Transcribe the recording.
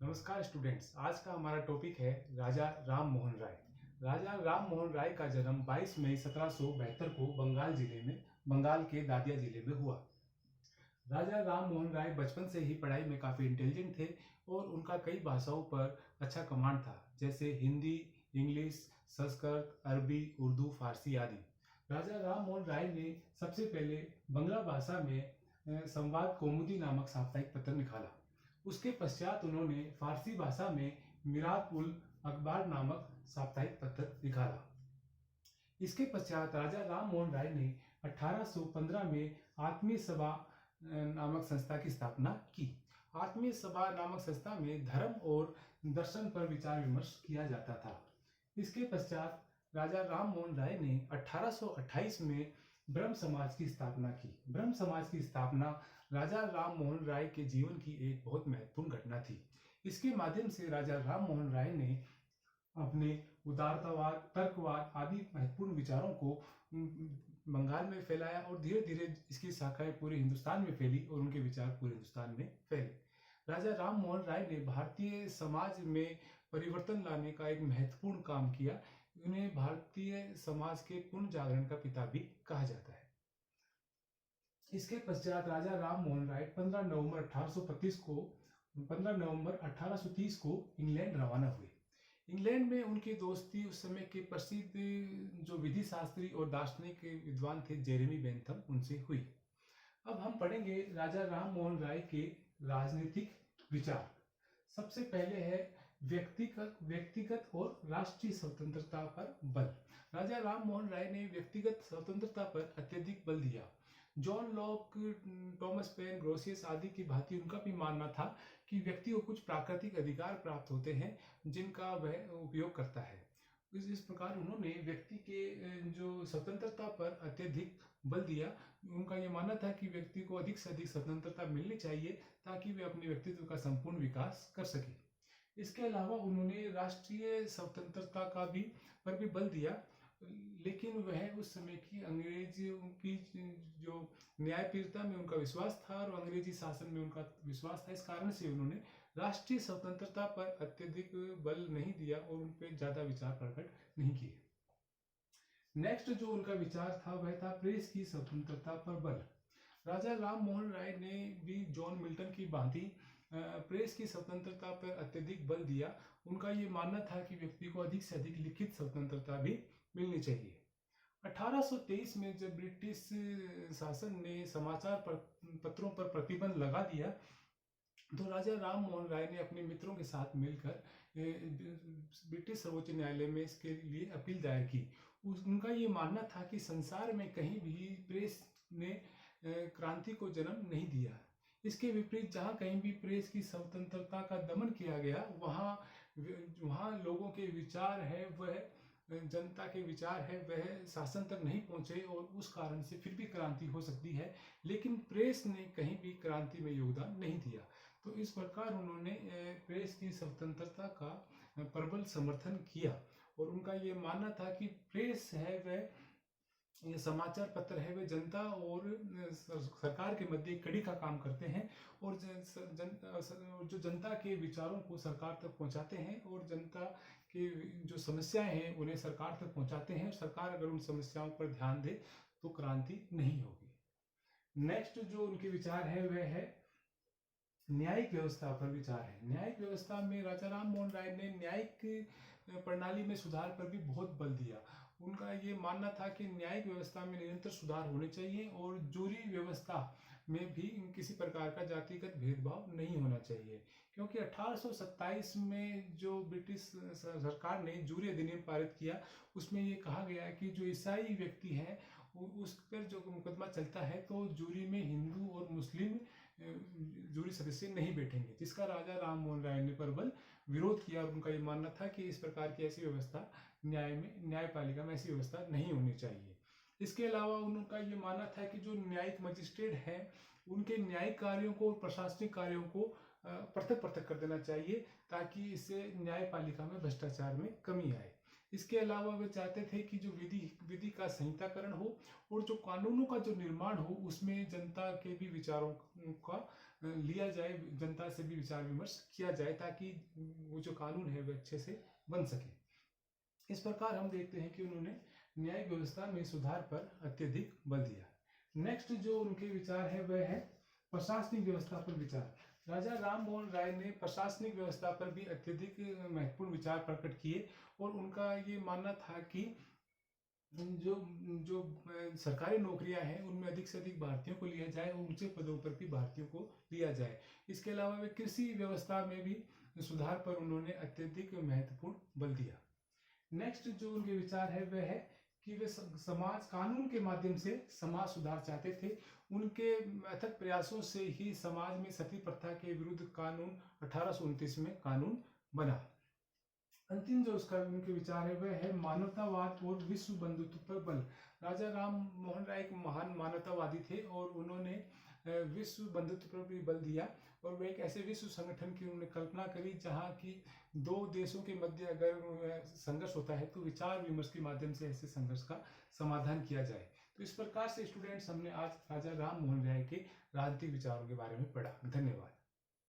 नमस्कार स्टूडेंट्स। आज का हमारा टॉपिक है राजा राम मोहन राय। राजा राम मोहन राय का जन्म 22 मई 1772 को बंगाल के दातिया जिले में हुआ। राजा राम मोहन राय बचपन से ही पढ़ाई में काफ़ी इंटेलिजेंट थे और उनका कई भाषाओं पर अच्छा कमांड था, जैसे हिंदी, इंग्लिश, संस्कृत, अरबी, उर्दू, फारसी आदि। राजा राम मोहन राय ने सबसे पहले बंगला भाषा में संवाद कौमुदी नामक साप्ताहिक पत्र निकाला। उसके पश्चात उन्होंने फारसी भाषा में मिरात उल अखबार नामक साप्ताहिक पत्र निकाला। इसके पश्चात राजा राम मोहन राय ने 1815 में आत्मीय सभा नामक संस्था की स्थापना की। आत्मीय सभा नामक संस्था में धर्म और दर्शन पर विचार विमर्श किया जाता था। इसके पश्चात राजा राम मोहन राय ने 1828 में ब्रह्म समाज की स्थापना की। ब्रह्म समाज की स्थापना राजा राम मोहन राय के जीवन की एक बहुत महत्वपूर्ण घटना थी। इसके माध्यम से राजा राम मोहन राय ने अपने उदारतावाद, तर्कवाद आदि महत्वपूर्ण विचारों को बंगाल में फैलाया और धीरे धीरे इसकी शाखाएं पूरे हिंदुस्तान में फैली और उनके विचार पूरे हिंदुस्तान में फैले। राजा राम मोहन राय ने भारतीय समाज में परिवर्तन लाने का एक महत्वपूर्ण काम किया। उन्हें भारतीय समाज के पुनर्जागरण का पिता भी कहा जाता है। इसके पश्चात राजा राम मोहन राय 15 नवंबर 1830 को इंग्लैंड रवाना हुए। इंग्लैंड में उनकी दोस्ती उस समय के प्रसिद्ध जो विधि शास्त्री और दार्शनिक विद्वान थे जेरेमी बेंथम, उनसे हुई। अब हम पढ़ेंगे राजा राम मोहन राय के राजनीतिक विचार। सबसे पहले है व्यक्तिगत और राष्ट्रीय स्वतंत्रता पर बल। राजा राम मोहन राय ने व्यक्तिगत स्वतंत्रता पर अत्यधिक बल दिया। जॉन लॉक, टॉमस पेन, ग्रोसियस आदि की भांति उनका भी मानना था कि व्यक्ति को कुछ प्राकृतिक अधिकार प्राप्त होते हैं जिनका वह उपयोग करता है। इस प्रकार उन्होंने व्यक्ति के जो स्वतंत्रता पर अत्यधिक बल दिया। उनका ये मानना था कि व्यक्ति को अधिक से अधिक स्वतंत्रता मिलनी चाहिए ताकि वे अपने व्यक्तित्व का संपूर्ण विकास कर सके। इसके अलावा उन्होंने राष्ट्रीय स्वतंत्रता पर भी बल दिया, लेकिन वह उस समय की अंग्रेजियों की जो न्यायप्रियता में उनका विश्वास था और अंग्रेजी शासन में उनका विश्वास था। इस कारण से उन्होंने राष्ट्रीय स्वतंत्रता पर अत्यधिक बल नहीं दिया और उन पर ज्यादा विचार प्रकट नहीं किए। नेक्स्ट जो उनका विचार था वह था प्रेस की स्वतंत्रता पर बल। राजा राम मोहन राय ने भी जॉन मिल्टन की भांति प्रेस की स्वतंत्रता पर अत्यधिक बल दिया। उनका ये मानना था कि व्यक्ति को अधिक से अधिक लिखित स्वतंत्रता भी मिलनी चाहिए। 1823 में जब ब्रिटिश शासन ने समाचार पत्रों पर प्रतिबंध लगा दिया तो राजा राम मोहन राय ने अपने मित्रों के साथ मिलकर ब्रिटिश सर्वोच्च न्यायालय में इसके लिए अपील दायर की। उनका ये मानना था कि संसार में कहीं भी प्रेस ने क्रांति को जन्म नहीं दिया। इसके विपरीत जहाँ कहीं भी प्रेस की स्वतंत्रता का दमन किया गया वहाँ लोगों के विचार है वह जनता के विचार है वह शासन तक नहीं पहुंचे और उस कारण से फिर भी क्रांति हो सकती है, लेकिन प्रेस ने कहीं भी क्रांति में योगदान नहीं दिया। तो इस प्रकार उन्होंने प्रेस की स्वतंत्रता का प्रबल समर्थन किया और उनका ये मानना था कि प्रेस है वह ये समाचार पत्र है वे जनता और सरकार के मध्य कड़ी का काम करते हैं और जो जनता के विचारों को सरकार तक पहुंचाते हैं और जनता की जो समस्याएं हैं उन्हें सरकार तक पहुंचाते हैं। सरकार अगर उन समस्याओं पर ध्यान दे तो क्रांति नहीं होगी। नेक्स्ट जो उनके विचार है वह है न्यायिक व्यवस्था पर विचार है। न्यायिक व्यवस्था में राजा राम मोहन राय ने न्यायिक प्रणाली में सुधार पर भी बहुत बल दिया। उनका ये मानना था कि न्यायिक व्यवस्था में निरंतर सुधार होने चाहिए और जूरी व्यवस्था में भी किसी प्रकार का जातिगत भेदभाव नहीं होना चाहिए, क्योंकि 1827 में जो ब्रिटिश सरकार ने जूरी अधिनियम पारित किया उसमें ये कहा गया कि जो ईसाई व्यक्ति है उस पर जो मुकदमा चलता है तो जूरी में हिंदू और मुस्लिम जूरी सदस्य नहीं बैठेंगे, जिसका राजा राम मोहन राय ने प्रबल विरोध किया और उनका ये मानना था कि इस प्रकार की ऐसी व्यवस्था न्यायपालिका में ऐसी व्यवस्था नहीं होनी चाहिए। इसके अलावा उनका ये मानना था कि जो न्यायिक मजिस्ट्रेट हैं उनके न्यायिक कार्यों को और प्रशासनिक कार्यों को पृथक पृथक कर देना चाहिए ताकि इससे न्यायपालिका में भ्रष्टाचार में कमी आए। इसके अलावा वे चाहते थे कि जो विधि का संहिताकरण हो और जो कानूनों का जो निर्माण हो उसमें जनता के भी विचारों का लिया जाए, जनता से भी विचार विमर्श किया जाए ताकि वो जो कानून है वो अच्छे से बन सके। इस प्रकार हम देखते हैं कि उन्होंने न्यायिक व्यवस्था में सुधार पर अत्यधिक बल दिया। नेक्स्ट जो उनके विचार है वह है प्रशासनिक व्यवस्था पर विचार। राजा राम मोहन राय ने प्रशासनिक व्यवस्था पर भी अत्यधिक महत्वपूर्ण विचार प्रकट किए और उनका ये मानना था कि जो जो सरकारी नौकरियां हैं उनमें अधिक से अधिक भारतीयों को लिया जाए और ऊंचे पदों पर भी भारतीयों को लिया जाए। इसके अलावा वे कृषि व्यवस्था में भी सुधार पर उन्होंने अत्यधिक महत्वपूर्ण बल दिया। नेक्स्ट जो उनके विचार है वह है कि वे समाज कानून के माध्यम से समाज सुधार चाहते थे। उनके अथक प्रयासों से ही समाज में सती प्रथा के विरुद्ध कानून 1829 में कानून बना। अंतिम जो उसका उनके विचार है वह है मानवतावाद और विश्व बंधुत्व पर बल। राजा राम मोहन राय एक महान मानवतावादी थे और उन्होंने विश्व बंधुत्व पर भी बल दिया और वे एक ऐसे विश्व संगठन की उन्होंने कल्पना करी जहां की दो देशों के मध्य अगर संघर्ष होता है तो विचार विमर्श के माध्यम से ऐसे संघर्ष का समाधान किया जाए। तो इस प्रकार से स्टूडेंट्स हमने आज राजा राम मोहन राय के राजनीतिक विचारों के बारे में पढ़ा। धन्यवाद।